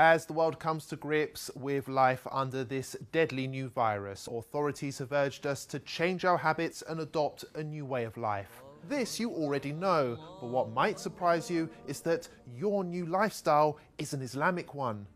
As the world comes to grips with life under this deadly new virus, authorities have urged us to change our habits and adopt a new way of life. This you already know, but what might surprise you is that your new lifestyle is an Islamic one.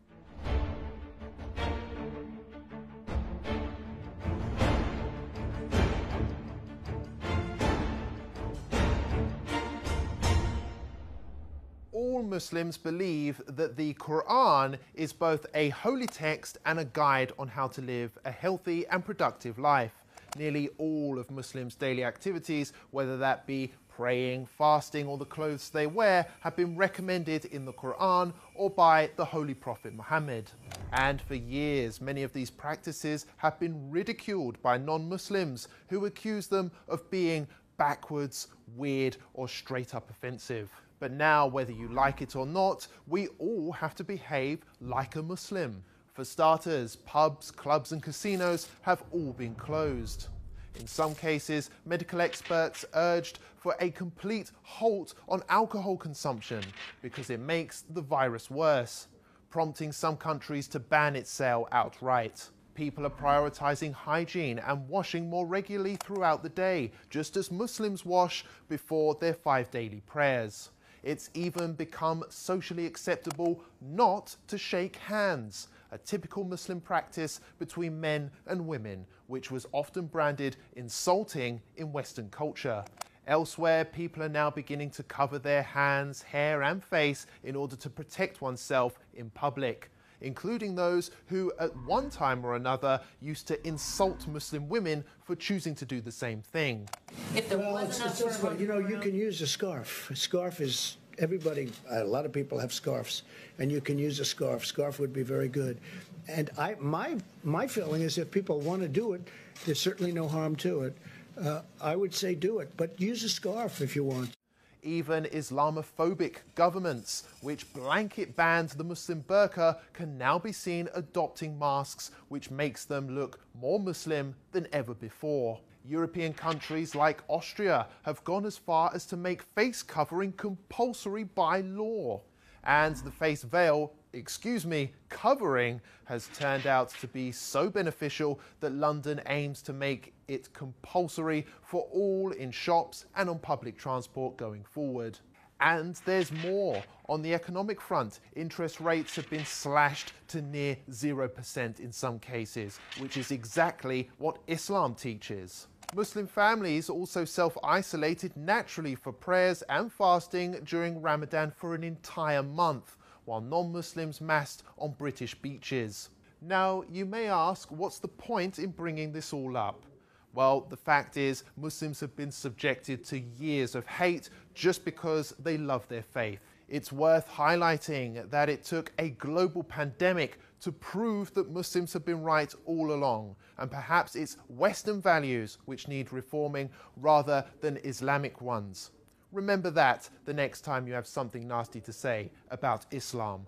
All Muslims believe that the Quran is both a holy text and a guide on how to live a healthy and productive life. Nearly all of Muslims' daily activities, whether that be praying, fasting, or the clothes they wear, have been recommended in the Quran or by the Holy Prophet Muhammad. And for years, many of these practices have been ridiculed by non-Muslims who accuse them of being backwards, weird, or straight up offensive. But now, whether you like it or not, we all have to behave like a Muslim. For starters, pubs, clubs and casinos have all been closed. In some cases, medical experts urged for a complete halt on alcohol consumption because it makes the virus worse, prompting some countries to ban its sale outright. People are prioritizing hygiene and washing more regularly throughout the day, just as Muslims wash before their 5 daily prayers. It's even become socially acceptable not to shake hands, a typical Muslim practice between men and women, which was often branded insulting in Western culture. Elsewhere, people are now beginning to cover their hands, hair and face in order to protect oneself in public, including those who at one time or another used to insult Muslim women for choosing to do the same thing. If there wasn't you can use a scarf. A scarf is, a lot of people have scarves, and you can use a scarf. Scarf would be very good. And my feeling is if people want to do it, there's certainly no harm to it. I would say do it, but use a scarf if you want. Even Islamophobic governments, which blanket banned the Muslim burqa, can now be seen adopting masks, which makes them look more Muslim than ever before. European countries like Austria have gone as far as to make face covering compulsory by law. And the face veil, covering, has turned out to be so beneficial that London aims to make it compulsory for all in shops and on public transport going forward. And there's more. On the economic front, interest rates have been slashed to near 0% in some cases, which is exactly what Islam teaches. Muslim families also self-isolated naturally for prayers and fasting during Ramadan for an entire month, while non-Muslims massed on British beaches. Now, you may ask, what's the point in bringing this all up? Well, the fact is, Muslims have been subjected to years of hate just because they love their faith. It's worth highlighting that it took a global pandemic to prove that Muslims have been right all along, and perhaps it's Western values which need reforming rather than Islamic ones. Remember that the next time you have something nasty to say about Islam.